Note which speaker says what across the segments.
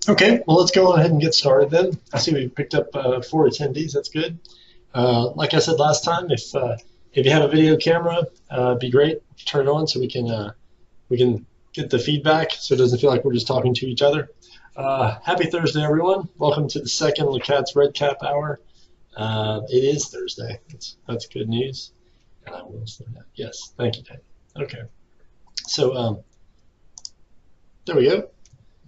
Speaker 1: Okay, well, let's go on ahead and get started then. I see we picked up 4 attendees. That's good. Like I said last time, if you have a video camera, it'd be great. Turn it on so we can get the feedback, so it doesn't feel like we're just talking to each other. Happy Thursday, everyone. Welcome to the second LeCat's REDCap Hour. It is Thursday. That's good news. And I will say that. Yes, thank you, Dave. Okay. So there we go.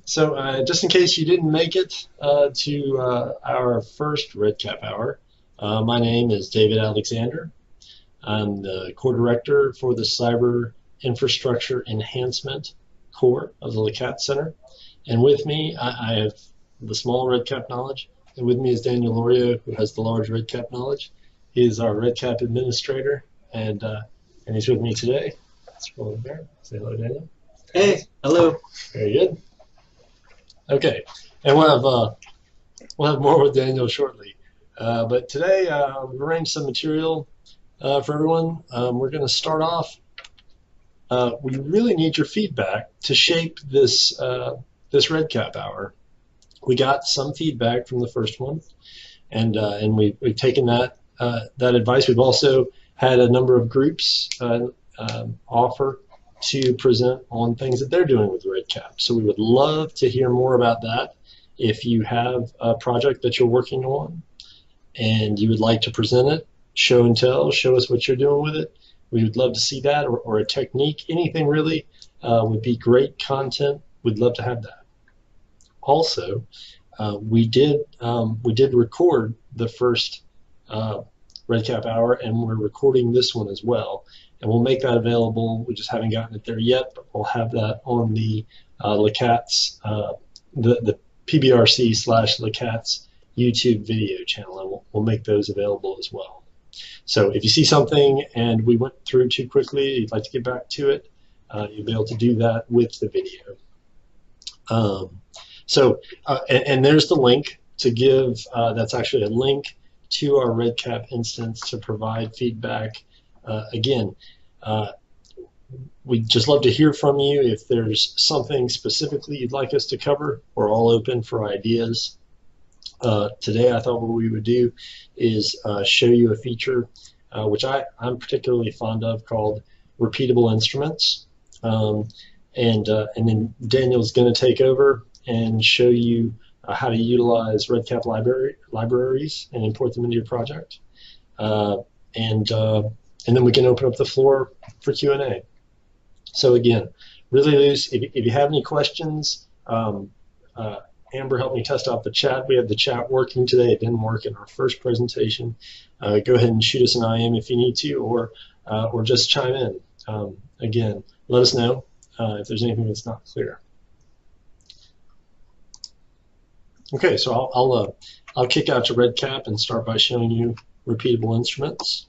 Speaker 1: So just in case you didn't make it to our first REDCap Hour, my name is David Alexander. I'm the core director for the Cyberinfrastructure Enhancement core of the LeCat Center. And with me, I have the small REDCap knowledge. And with me is Daniel Lorio, who has the large REDCap knowledge. He is our REDCap administrator, and he's with me today. Let's roll it there. Say hello, Daniel.
Speaker 2: Hey, hello.
Speaker 1: Very good. Okay, and we'll have more with Daniel shortly. But today we've arranged some material for everyone. We're going to start off. We really need your feedback to shape this this REDCap Hour. We got some feedback from the first one, and we've taken that advice. We've also had a number of groups offer to present on things that they're doing with REDCap. So we would love to hear more about that. If you have a project that you're working on and you would like to present it, show and tell, show us what you're doing with it. We would love to see that, or a technique, anything really would be great content. We'd love to have that. Also, we did record the first REDCap Hour, and we're recording this one as well. And we'll make that available. We just haven't gotten it there yet, but we'll have that on the LeCat's, the PBRC/LeCat's YouTube video channel, and we'll make those available as well. So if you see something and we went through too quickly, you'd like to get back to it, you'll be able to do that with the video. And there's the link to give, that's actually a link to our REDCap instance to provide feedback. Again, we'd just love to hear from you. If there's something specifically you'd like us to cover, we're all open for ideas. Today I thought what we would do is show you a feature which I'm particularly fond of, called repeatable instruments. And then Daniel's going to take over and show you how to utilize REDCap libraries and import them into your project. And then we can open up the floor for Q&A. So again, really loose. If you have any questions, Amber helped me test out the chat. We have the chat working today. It didn't work in our first presentation. Go ahead and shoot us an IM if you need to, or just chime in. Again, let us know if there's anything that's not clear. Okay, so I'll kick out to REDCap and start by showing you repeatable instruments.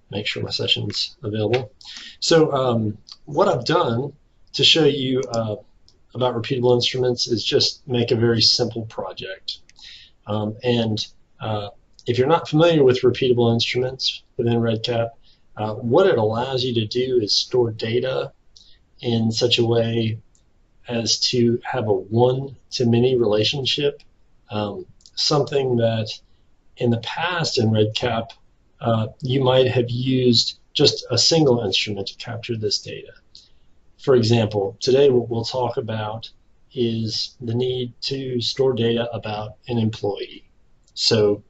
Speaker 1: Make sure my session's available. So what I've done to show you about repeatable instruments is just make a very simple project. If you're not familiar with repeatable instruments within REDCap, what it allows you to do is store data in such a way as to have a one-to-many relationship, something that in the past in REDCap you might have used just a single instrument to capture this data. For example, today what we'll talk about is the need to store data about an employee. So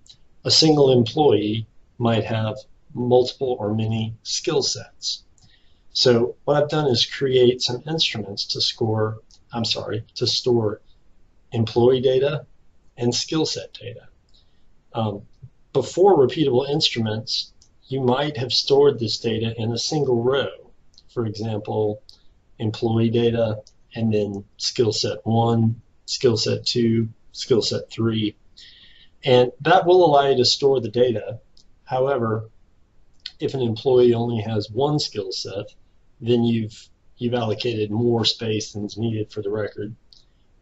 Speaker 1: a single employee might have multiple or many skill sets. So what I've done is create some instruments to store employee data and skill set data. Before repeatable instruments, you might have stored this data in a single row. For example, employee data, and then skill set 1, skill set 2, skill set 3. And that will allow you to store the data. However, if an employee only has one skill set, then you've allocated more space than is needed for the record.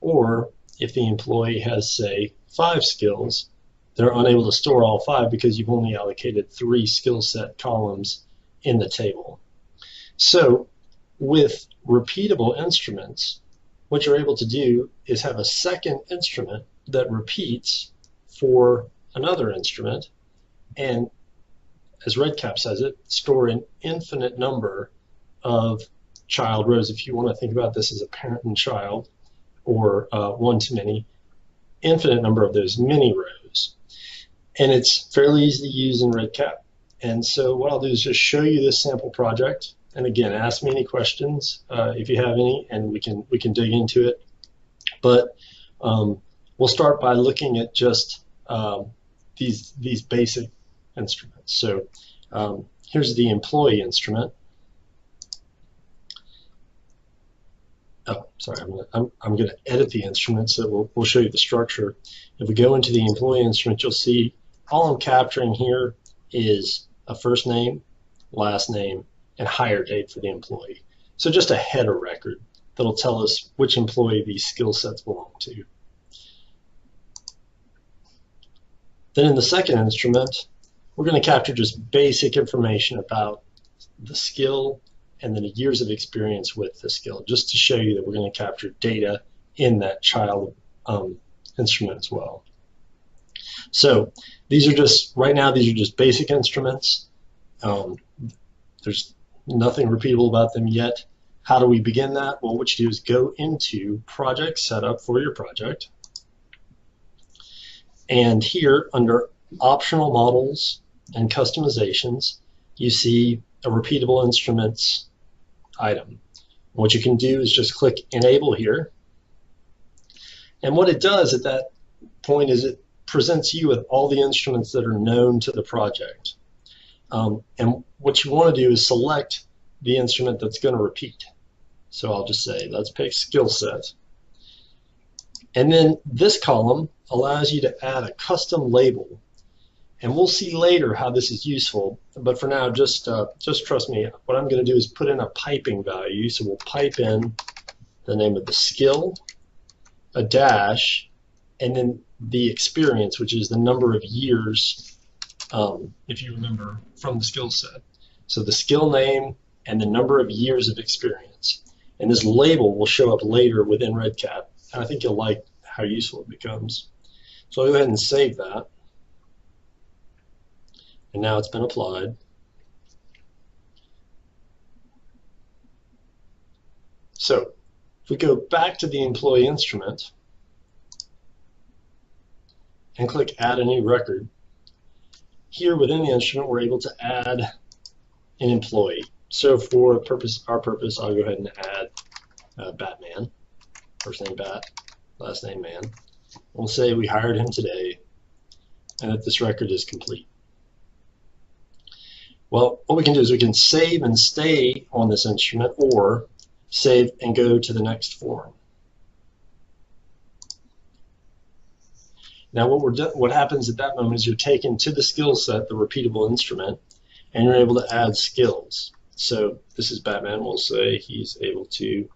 Speaker 1: Or if the employee has, say, 5 skills, they're unable to store all 5 because you've only allocated 3 skill set columns in the table. So with repeatable instruments, what you're able to do is have a second instrument that repeats for another instrument, and as REDCap says it, store an infinite number of child rows. If you want to think about this as a parent and child, or one-to-many, infinite number of those mini rows. And it's fairly easy to use in REDCap. And so what I'll do is just show you this sample project. And again, ask me any questions if you have any, and we can dig into it. But we'll start by looking at just these basic instruments. So here's the employee instrument. Oh, sorry, I'm going to edit the instrument, so we'll show you the structure. If we go into the employee instrument, you'll see all I'm capturing here is a first name, last name, and hire date for the employee. So just a header record that'll tell us which employee these skill sets belong to. Then in the second instrument, we're going to capture just basic information about the skill and then the years of experience with the skill, just to show you that we're going to capture data in that child instrument as well. So these are just, right now, these are just basic instruments. There's nothing repeatable about them yet. How do we begin that? Well, what you do is go into Project Setup for your project. And here, under Optional Models and Customizations, you see a repeatable instruments item. What you can do is just click Enable here. And what it does at that point is it presents you with all the instruments that are known to the project. And what you want to do is select the instrument that's going to repeat. So I'll just say, let's pick skill set. And then this column allows you to add a custom label. And we'll see later how this is useful, but for now, just trust me. What I'm going to do is put in a piping value. So we'll pipe in the name of the skill, a dash, and then the experience, which is the number of years, if you remember, from the skill set. So the skill name and the number of years of experience. And this label will show up later within REDCap, and I think you'll like how useful it becomes. So I'll go ahead and save that. And now it's been applied. So if we go back to the employee instrument and click Add a New Record, here within the instrument we're able to add an employee. So for our purpose, I'll go ahead and add Batman, first name Bat, last name Man. We'll say we hired him today and that this record is complete. Well, what we can do is we can save and stay on this instrument, or save and go to the next form. Now what happens at that moment is you're taken to the skill set, the repeatable instrument, and you're able to add skills. So this is Batman. We'll say he's able to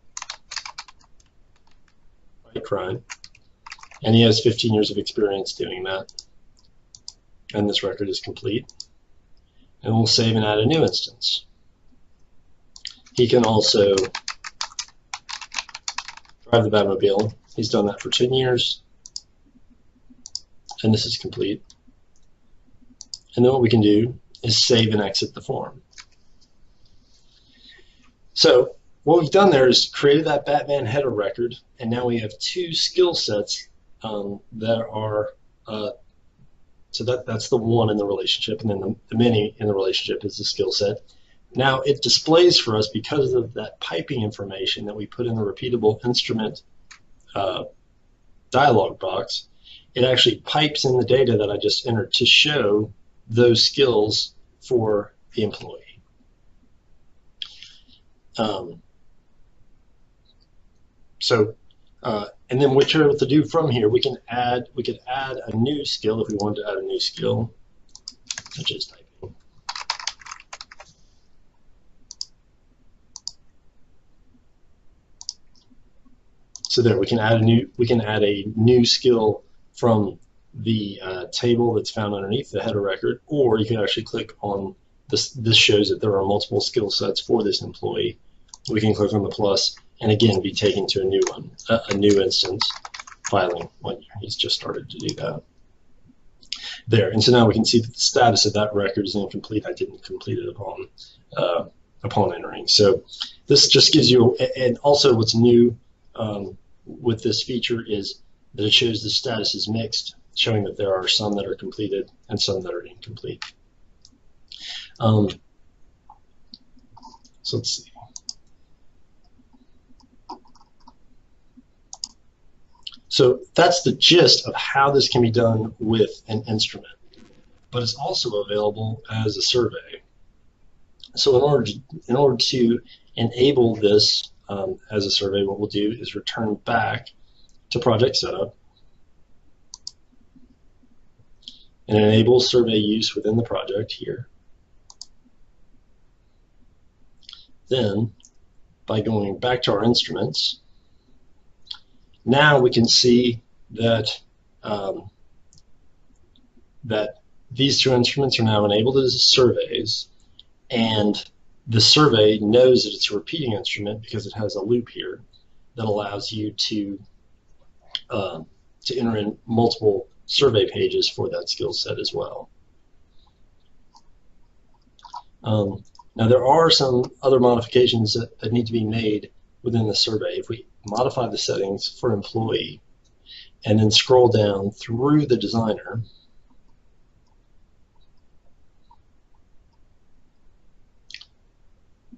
Speaker 1: fight crime, and he has 15 years of experience doing that. And this record is complete. And we'll save and add a new instance. He can also drive the Batmobile. He's done that for 10 years. And this is complete. And then what we can do is save and exit the form. So what we've done there is created that Batman header record, and now we have two skill sets that are so that's the one in the relationship, and then the many in the relationship is the skill set. Now it displays for us, because of that piping information that we put in the repeatable instrument dialog box, it actually pipes in the data that I just entered to show those skills for the employee. And then what you're able to do from here, we could add a new skill if we wanted to add a new skill, such as typing. So there, we can add a new skill from the table that's found underneath the header record, or you can actually click on this. This shows that there are multiple skill sets for this employee, we can click on the plus and again be taken to a new one, a new instance filing 1 year. He's just started to do that. There, and so now we can see that the status of that record is incomplete. I didn't complete it upon entering. So this just gives you, and also what's new with this feature is that it shows the status is mixed, showing that there are some that are completed and some that are incomplete. So let's see. So that's the gist of how this can be done with an instrument, but it's also available as a survey. So in order to enable this as a survey, what we'll do is return back to project setup and enable survey use within the project here. Then, by going back to our instruments, now we can see that that these two instruments are now enabled as surveys, and the survey knows that it's a repeating instrument because it has a loop here that allows you to enter in multiple survey pages for that skill set as well. Now there are some other modifications that need to be made within the survey. If we modify the settings for employee and then scroll down through the designer,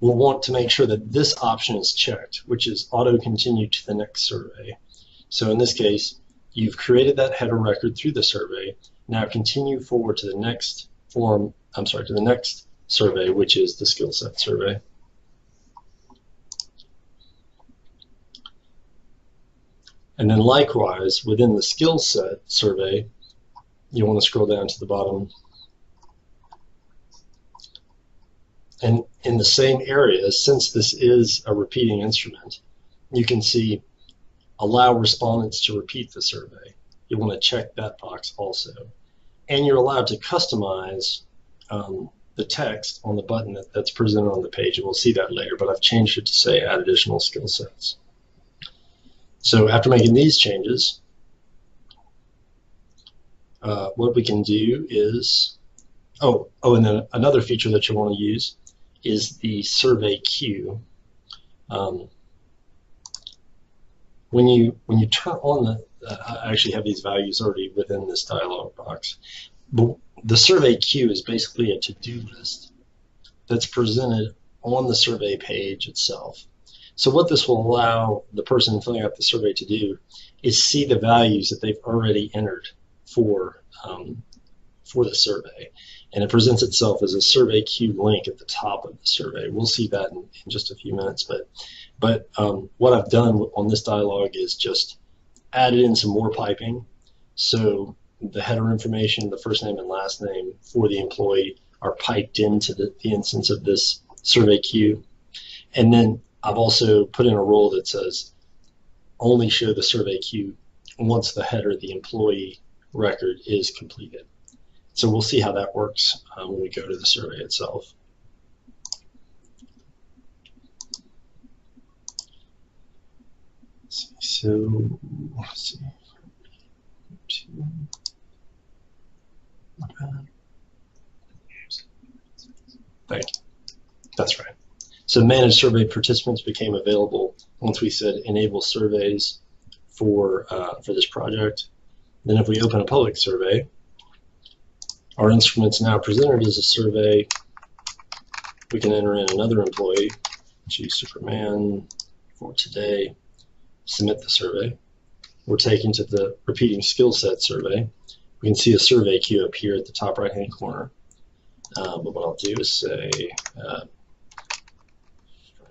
Speaker 1: we'll want to make sure that this option is checked, which is auto continue to the next survey. So in this case, you've created that header record through the survey. Now continue forward to the next to the next survey, which is the skill set survey. And then likewise, within the skill set survey, you want to scroll down to the bottom. And in the same area, since this is a repeating instrument, you can see allow respondents to repeat the survey. You want to check that box also. And you're allowed to customize the text on the button that's presented on the page, and we'll see that later, but I've changed it to say add additional skill sets. So after making these changes, what we can do is, and then another feature that you want to use is the survey queue. When you turn on I actually have these values already within this dialog box. But the survey queue is basically a to-do list that's presented on the survey page itself. So what this will allow the person filling out the survey to do is see the values that they've already entered for the survey. And it presents itself as a survey queue link at the top of the survey. We'll see that in just a few minutes. But what I've done on this dialog is just added in some more piping. So the header information, the first name and last name for the employee are piped into the instance of this survey queue. And then I've also put in a rule that says only show the survey queue once the header, the employee record, is completed. So we'll see how that works when we go to the survey itself. So let's see. Thank you. That's right. So managed survey participants became available once we said enable surveys for this project. Then if we open a public survey, our instrument's now presented as a survey. We can enter in another employee, choose Superman for today, submit the survey. We're taken to the repeating skill set survey. We can see a survey queue up here at the top right hand corner. But what I'll do is say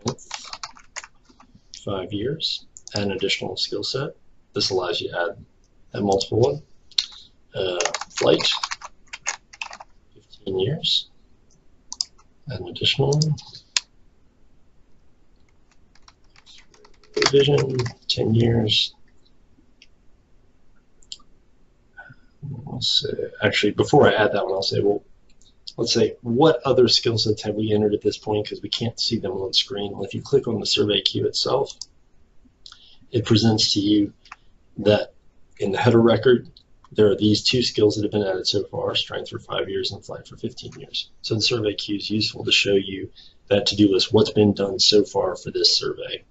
Speaker 1: strength, 5 years, add an additional skill set. This allows you to add a multiple one. Flight, 15 years, add an additional one. Vision, 10 years. I'll say, actually, before I add that one, I'll say, well, let's say, what other skill sets have we entered at this point, because we can't see them on screen. Well, if you click on the survey queue itself, it presents to you that in the header record, there are these 2 skills that have been added so far: strength for 5 years and flight for 15 years. So the survey queue is useful to show you that to-do list, what's been done so far for this survey.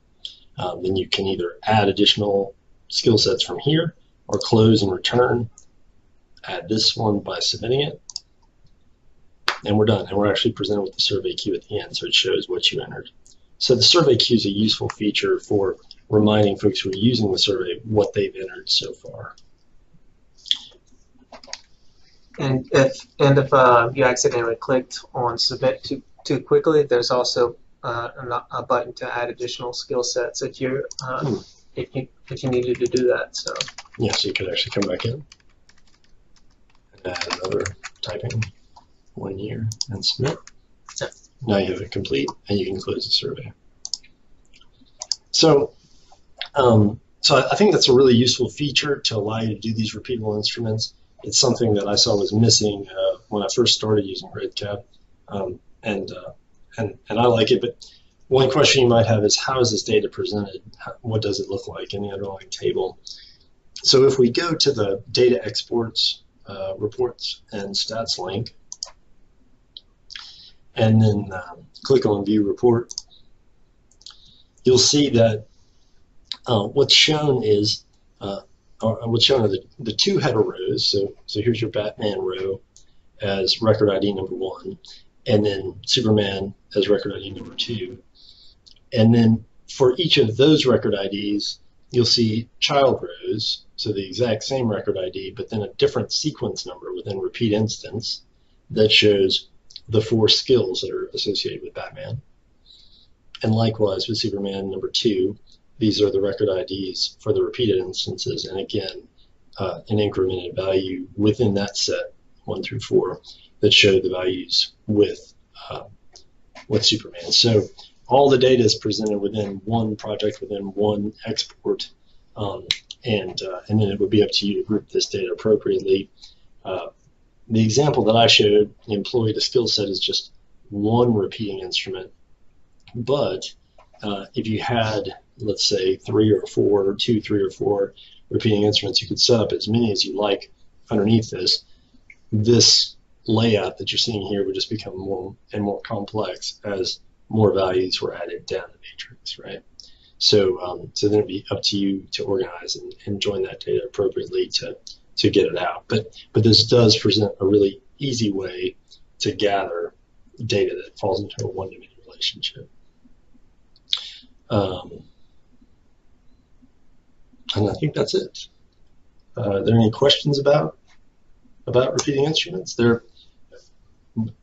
Speaker 1: Then you can either add additional skill sets from here, or close and return, add this one by submitting it, and we're done. And we're actually presented with the survey queue at the end, so it shows what you entered. So the survey queue is a useful feature for reminding folks who are using the survey what they've entered so far.
Speaker 2: And if you accidentally clicked on submit too quickly, there's also a button to add additional skill sets if you needed to do that. So
Speaker 1: yeah, so you could actually come back in and add another typing 1 year and submit.
Speaker 2: Yeah.
Speaker 1: Now you have it complete, and you can close the survey. So, so I think that's a really useful feature to allow you to do these repeatable instruments. It's something that I saw was missing when I first started using REDCap, and I like it. But one question you might have is, how is this data presented? What does it look like in the underlying table? So if we go to the data exports, reports, and stats link, and then click on View Report, you'll see that what's shown is what's shown are the 2 header rows. So here's your Batman row as record ID number 1, and then Superman as record ID number 2. And then for each of those record IDs, you'll see child rows, so the exact same record ID, but then a different sequence number within repeat instance that shows the 4 skills that are associated with Batman. And likewise with Superman number 2, these are the record IDs for the repeated instances, and again, an incremented value within that set, 1 through 4, that show the values with Superman. So all the data is presented within one project, within one export, and then it would be up to you to group this data appropriately. The example that I showed employed a skill set as just 1 repeating instrument, but if you had, let's say, 3 or 4, 2, 3 or 4 repeating instruments, you could set up as many as you like underneath this. This layout that you're seeing here would just become more and more complex as more values were added down the matrix, right? So, so then it'd be up to you to organize and join that data appropriately to get it out. But this does present a really easy way to gather data that falls into a one-to-many relationship. And I think that's it. Are there any questions about repeating instruments? They're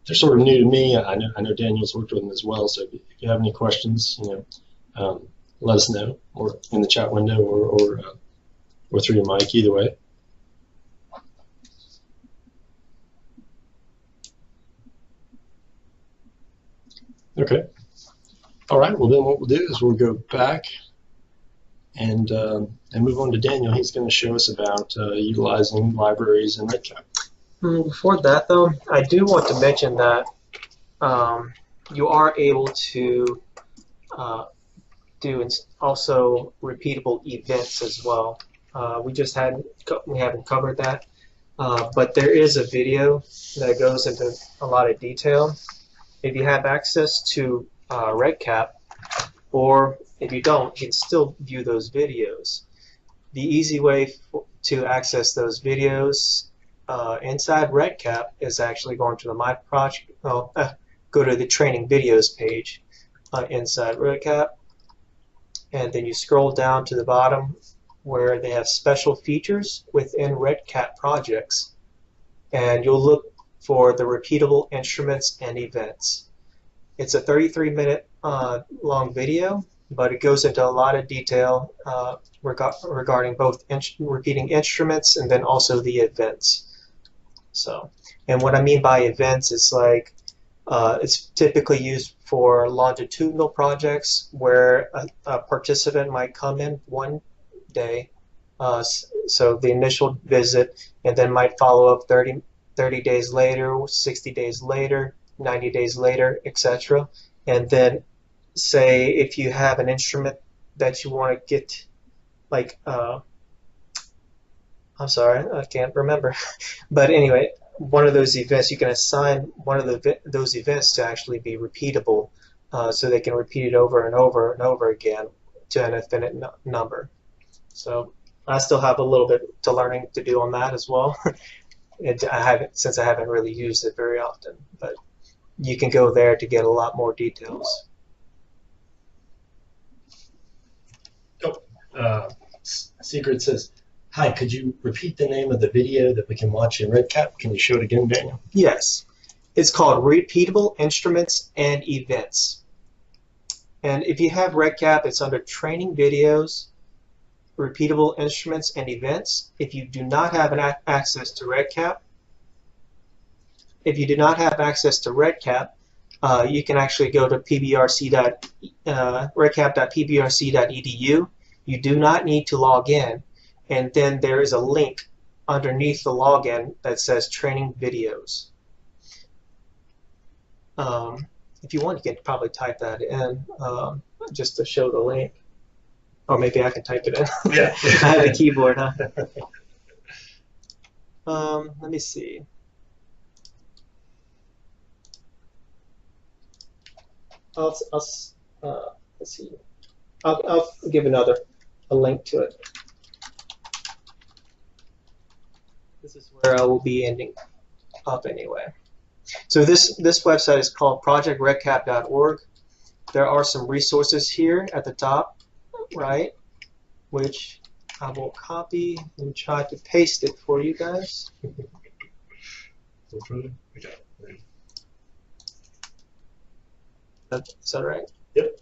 Speaker 1: sort of new to me. I know Daniel's worked with them as well. So if you have any questions, let us know, or in the chat window, or through your mic. Either way. Okay. All right. Well, then what we'll do is we'll go back and move on to Daniel. He's going to show us about utilizing libraries in REDCap.
Speaker 2: Before that, though, I do want to mention that you are able to do also repeatable events as well. We haven't covered that, but there is a video that goes into a lot of detail. If you have access to REDCap, or if you don't, you can still view those videos. The easy way to access those videos inside REDCap is actually going to the My Project. Go to the Training Videos page inside REDCap, and then you scroll down to the bottom where they have special features within REDCap projects, and you'll look for the repeatable instruments and events. It's a 33-minute long video, but it goes into a lot of detail regarding both repeating instruments and then also the events. So, and what I mean by events is like it's typically used for longitudinal projects where a participant might come in one day, so the initial visit, and then might follow up 30 30 days later, 60 days later, 90 days later, etc. And then say if you have an instrument that you want to get, like, I'm sorry, I can't remember. But anyway, one of those events, you can assign one of those events to actually be repeatable, so they can repeat it over and over and over again to an infinite number. So I still have a little bit to learning to do on that as well. Since I haven't really used it very often, but you can go there to get a lot more details.
Speaker 1: Secret says, hi, could you repeat the name of the video that we can watch in REDCap? Can you show it again, Daniel?
Speaker 2: Yes. It's called Repeatable Instruments and Events. And if you have REDCap, it's under Training Videos, Repeatable Instruments and Events. If you do not have access to REDCap, you can actually go to redcap.pbrc.edu. You do not need to log in, and then there is a link underneath the login that says Training Videos. If you want, you can probably type that in just to show the link. Or maybe I can type it in.
Speaker 1: Yeah.
Speaker 2: I have a keyboard, huh? Let me see. Let's see. I'll give a link to it. This is where I will be ending up anyway. So this website is called projectredcap.org. There are some resources here at the top, right, which I will copy and try to paste it for you guys. Is that right?
Speaker 1: Yep.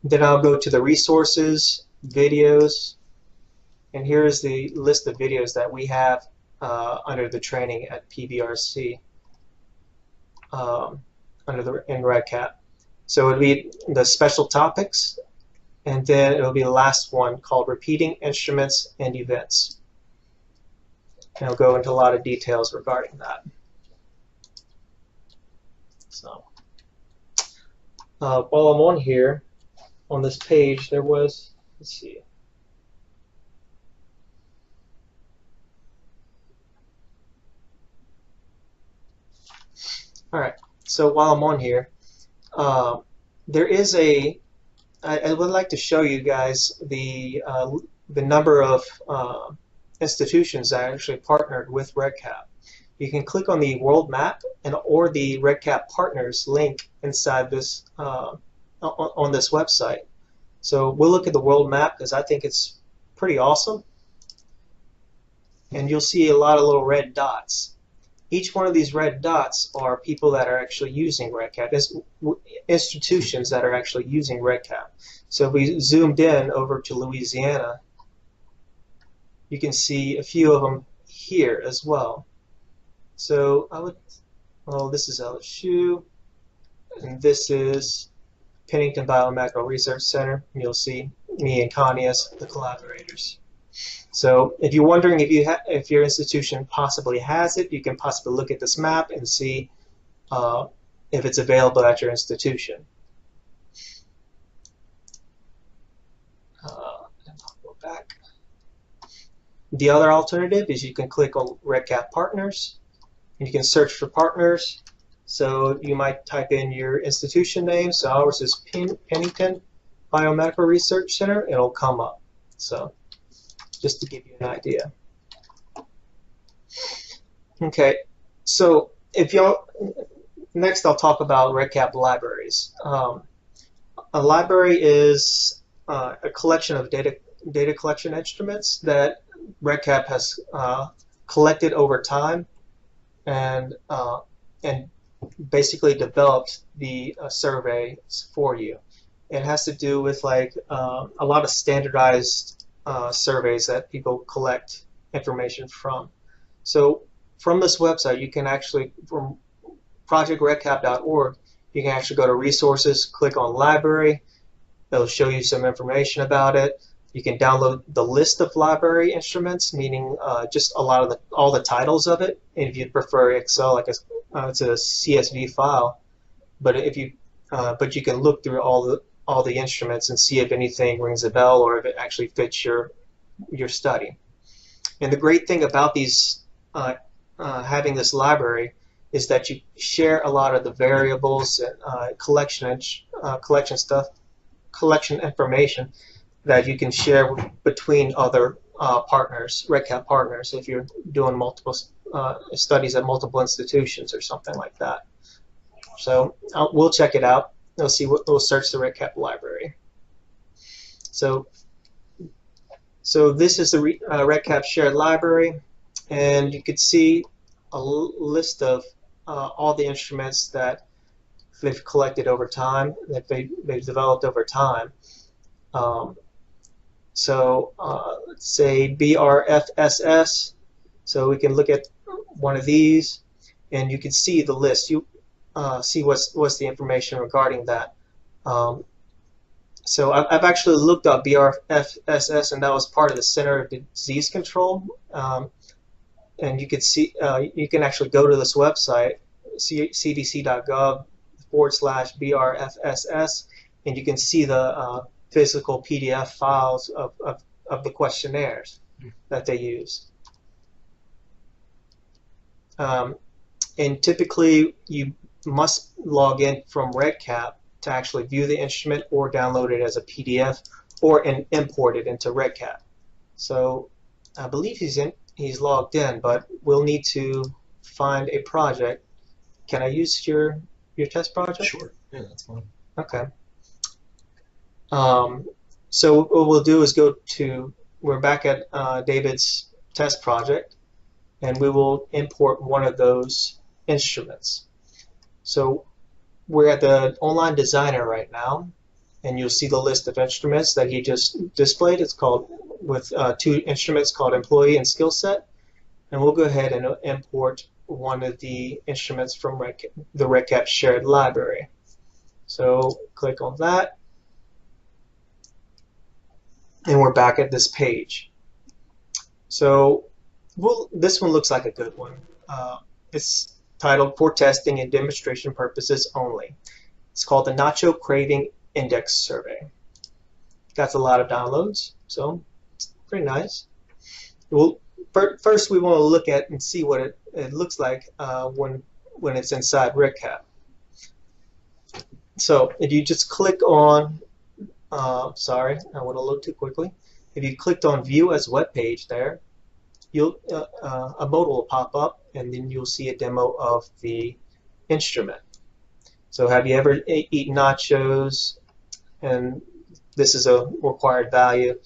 Speaker 2: Then I'll go to the resources, videos, and here is the list of videos that we have under the training at PBRC in REDCap. So it'll be the special topics, and then it'll be the last one called Repeating Instruments and Events. And I'll go into a lot of details regarding that. So while I'm on here, on this page, there was, let's see. All right, so while I'm on here, there is I would like to show you guys the number of institutions that actually partnered with REDCap. You can click on the world map or the REDCap partners link inside this on this website. So we'll look at the world map because I think it's pretty awesome. And you'll see a lot of little red dots. Each one of these red dots are people that are actually using REDCap, institutions that are actually using REDCap. So if we zoomed in over to Louisiana, you can see a few of them here as well. So this is LSU, and this is Pennington Biomedical Research Center, and you'll see me and Connie as the collaborators. So if you're wondering if your institution possibly has it, you can possibly look at this map and see if it's available at your institution. I'll go back. The other alternative is you can click on REDCap Partners, and you can search for partners. So you might type in your institution name. So ours is Pennington Biomedical Research Center. It'll come up. So just to give you an idea. Okay, so next I'll talk about REDCap libraries. A library is a collection of data collection instruments that REDCap has collected over time and basically developed the surveys for you. It has to do with like a lot of standardized surveys that people collect information from. So from this website, you can actually, from projectredcap.org, you can actually go to resources, click on library. It'll show you some information about it. You can download the list of library instruments, meaning just all the titles of it. And if you prefer Excel, like it's a CSV file, but but you can look through all the instruments and see if anything rings a bell or if it actually fits your study. And the great thing about these having this library is that you share a lot of the variables and collection information that you can share between other partners, REDCap partners, if you're doing multiple studies at multiple institutions or something like that. So we'll check it out. We'll search the REDCap library. So this is the REDCap shared library, and you could see a list of all the instruments that they've collected over time, that they've developed over time. Let's say BRFSS. So we can look at one of these, and you can see the list. You see what's the information regarding that. So I've actually looked up BRFSS, and that was part of the Center of Disease Control. And you can see you can actually go to this website, cdc.gov/BRFSS, and you can see the physical PDF files of the questionnaires that they use. And typically, you must log in from REDCap to actually view the instrument or download it as a PDF or import it into REDCap. So I believe he's logged in, but we'll need to find a project. Can I use your test project?
Speaker 1: Sure. Yeah, that's fine.
Speaker 2: Okay. So what we'll do is we're back at David's test project, and we will import one of those instruments. So we're at the online designer right now, and you'll see the list of instruments that he just displayed. It's called with 2 instruments called employee and skill set, and we'll go ahead and import one of the instruments from the REDCap shared library. So click on that, and we're back at this page. So this one looks like a good one. It's titled For Testing and Demonstration Purposes Only. It's called the Nacho Craving Index Survey. Got a lot of downloads, so it's pretty nice. First we want to look at and see what it looks like when it's inside REDCap. So if you just click on, sorry, I went a little too quickly. If you clicked on View as Web Page there, a mode will pop up, and then you'll see a demo of the instrument. So have you ever eaten nachos? And this is a required value.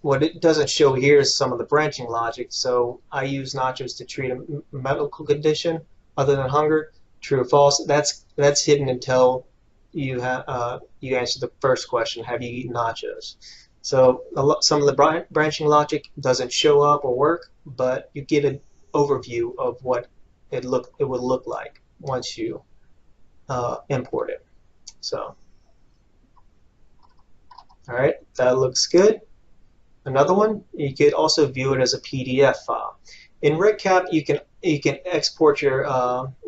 Speaker 2: What it doesn't show here is some of the branching logic. So I use nachos to treat a medical condition other than hunger. True or false? That's hidden until you answer the first question: have you eaten nachos? So some of the branching logic doesn't show up or work, but you get an overview of what it would look like once you import it. So, all right, that looks good. Another one, you could also view it as a PDF file. In REDCap, you can export your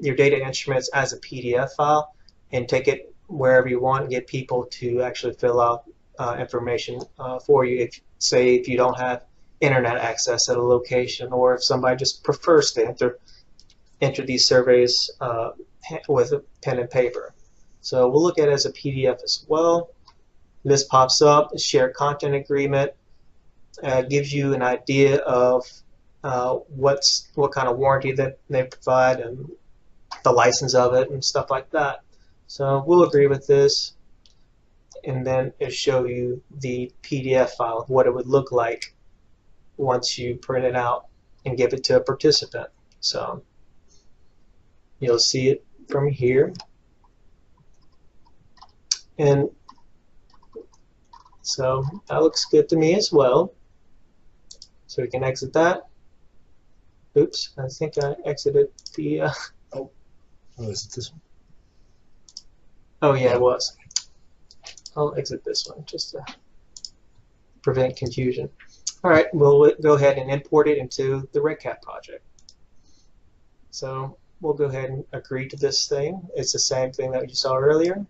Speaker 2: data instruments as a PDF file and take it wherever you want and get people to actually fill out information for you. If you don't have internet access at a location, or if somebody just prefers to enter these surveys with a pen and paper. So we'll look at it as a PDF as well. This pops up, a shared content agreement, gives you an idea of what kind of warranty that they provide and the license of it and stuff like that. So we'll agree with this, and then it'll show you the PDF file of what it would look like once you print it out and give it to a participant. So you'll see it from here, and so that looks good to me as well. So we can exit that. Oops, I think I exited the
Speaker 1: Oh, is it this one?
Speaker 2: Oh yeah, it was. I'll exit this one just to prevent confusion. All right, we'll go ahead and import it into the REDCap project. So we'll go ahead and agree to this thing. It's the same thing that you saw earlier.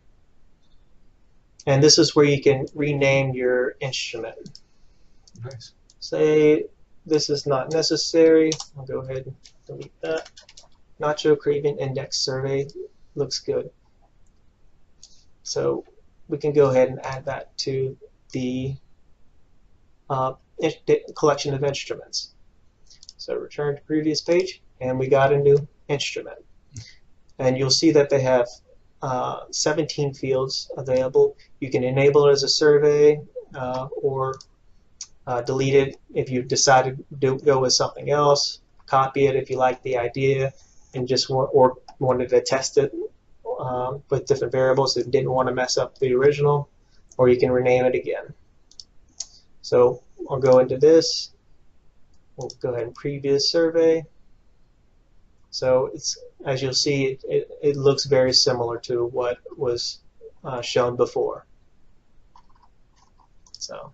Speaker 2: And this is where you can rename your instrument.
Speaker 1: Nice.
Speaker 2: Say this is not necessary. I'll go ahead and delete that. Nacho Craven Index Survey looks good. So we can go ahead and add that to the collection of instruments. So return to previous page, and we got a new instrument. And you'll see that they have 17 fields available. You can enable it as a survey or delete it if you decided to go with something else. Copy it if you like the idea and just wanted to test it with different variables and didn't want to mess up the original, or you can rename it again. So I'll go into this. We'll go ahead and preview the survey. So it's, as you'll see, it looks very similar to what was shown before. So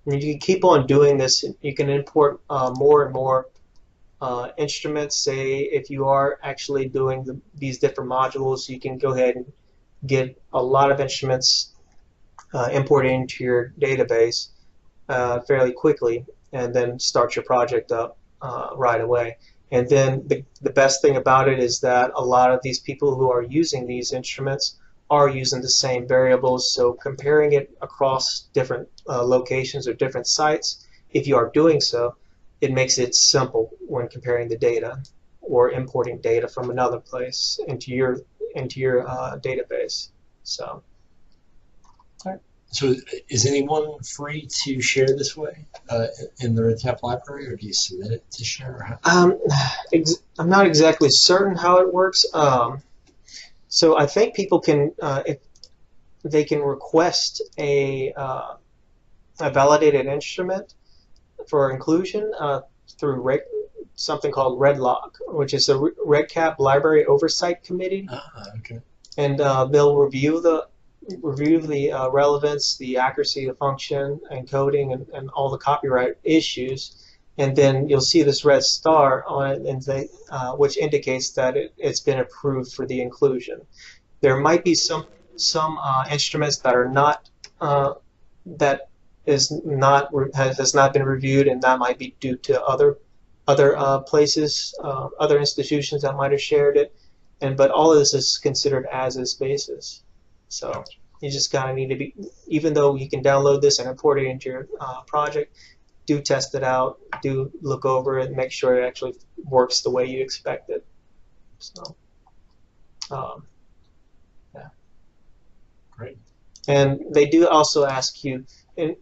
Speaker 2: and you can keep on doing this. You can import more and more instruments. Say if you are actually doing these different modules, you can go ahead and get a lot of instruments imported into your database fairly quickly, and then start your project up right away. And then the best thing about it is that a lot of these people who are using these instruments are using the same variables, so comparing it across different locations or different sites, if you are doing so, it makes it simple when comparing the data or importing data from another place into your database. So. All right.
Speaker 1: So is anyone free to share this way in the REDCap library, or do you submit it to share?
Speaker 2: I'm not exactly certain how it works. So I think people can, if they can request a validated instrument for inclusion through something called REDLoC, which is a REDCap Library Oversight Committee.
Speaker 1: Okay.
Speaker 2: And they'll review the relevance, the accuracy, the function, encoding, and all the copyright issues. And then you'll see this red star on it, and which indicates that it's been approved for the inclusion. There might be some instruments that are not has not been reviewed, and that might be due to other places, other institutions that might have shared it. But all of this is considered as is basis. So you just kind of need to be, even though you can download this and import it into your project, do test it out, do look over it, and make sure it actually works the way you expect it. So, yeah.
Speaker 1: Great.
Speaker 2: And they do also ask you, and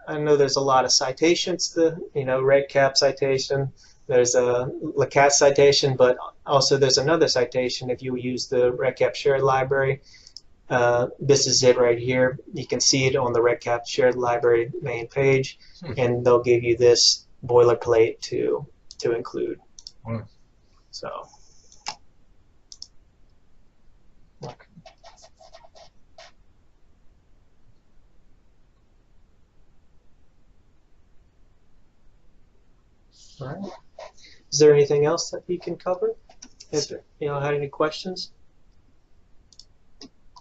Speaker 2: I know there's a lot of citations, REDCap citation, there's a LCAT citation, but also there's another citation if you use the REDCap shared library. This is it right here. You can see it on the REDCap shared library main page, and they'll give you this boilerplate to include. So. Okay. All right. Is there anything else that you can cover? If you had any questions?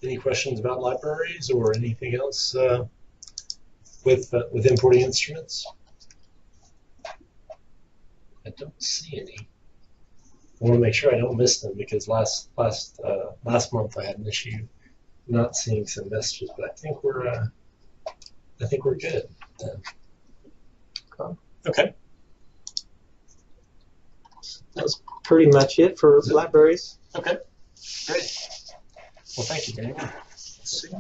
Speaker 1: Any questions about libraries or anything else with importing instruments? I don't see any. I want to make sure I don't miss them, because last month I had an issue not seeing some messages, but I think we're good. Okay.
Speaker 2: That's pretty much it for libraries.
Speaker 1: Okay. Great. Well, thank you, Daniel. Let's see.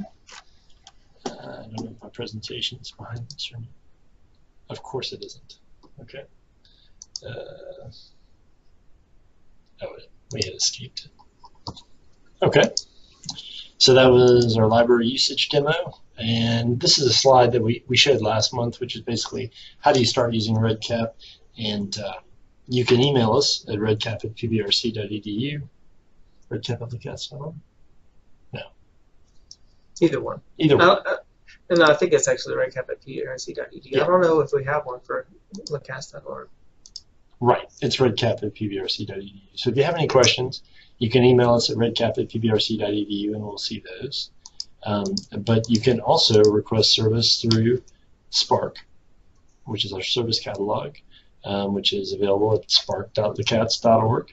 Speaker 1: I don't know if my presentation is behind this or not. Of course it isn't. Okay. We had escaped it. Okay. So that was our library usage demo. And this is a slide that we showed last month, which is basically how do you start using REDCap. And you can email us at redcap@pbrc.edu, redcap@lcats.org.
Speaker 2: Either one.
Speaker 1: Either one.
Speaker 2: And I think it's actually REDCap at prc.edu.
Speaker 1: Yeah.
Speaker 2: I don't know if we have one for LaCast.org.
Speaker 1: Right. It's redcap at pbrc.edu. So if you have any questions, you can email us at redcap at pbrc.edu and we'll see those. But you can also request service through Spark, which is our service catalog, which is available at spark.thecats.org.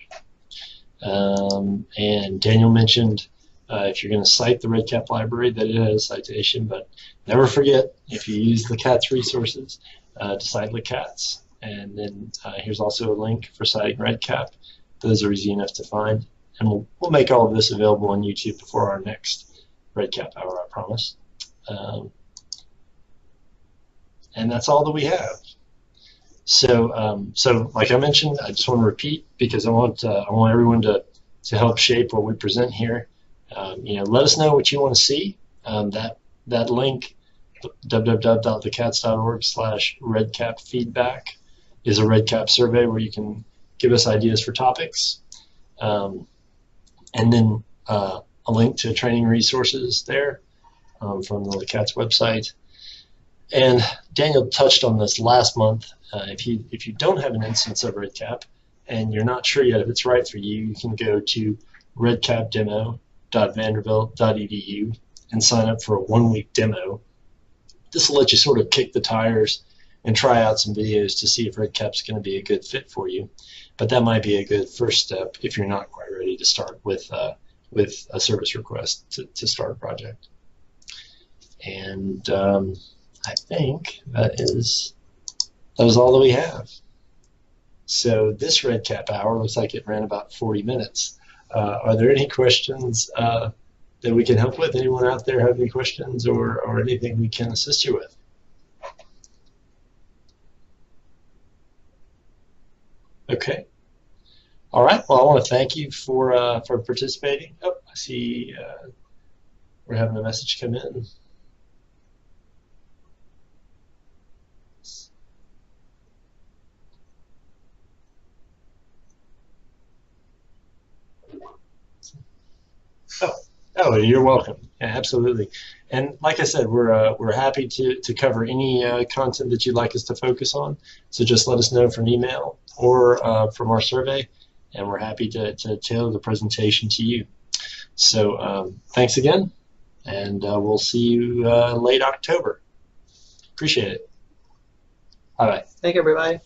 Speaker 1: And Daniel mentioned if you're going to cite the REDCap library, that it has a citation, but never forget, if you use the CATS resources, to cite the CATS. And then here's also a link for citing REDCap. Those are easy enough to find. And we'll make all of this available on YouTube before our next REDCap Hour, I promise. And that's all that we have. So, like I mentioned, I just want to repeat because I want everyone to help shape what we present here. Let us know what you want to see. That link, www.thecats.org/REDCap feedback, is a REDCap survey where you can give us ideas for topics, and then a link to training resources there from the CATS website. And Daniel touched on this last month. If you don't have an instance of REDCap and you're not sure yet if it's right for you, you can go to redcapdemo.vanderbilt.edu and sign up for a 1-week demo. This will let you sort of kick the tires and try out some videos to see if REDCap's going to be a good fit for you. But that might be a good first step if you're not quite ready to start with a service request to start a project. And I think that was all that we have. So this REDCap hour looks like it ran about 40 minutes. Are there any questions that we can help with? Anyone out there have any questions or anything we can assist you with? Okay. All right. Well, I want to thank you for participating. Oh, I see we're having a message come in. Oh, you're welcome. Yeah, absolutely. And like I said, we're happy to cover any content that you'd like us to focus on. So just let us know from email or from our survey, and we're happy to tailor the presentation to you. So thanks again, and we'll see you late October. Appreciate it. Bye-bye.
Speaker 2: Thank you, everybody.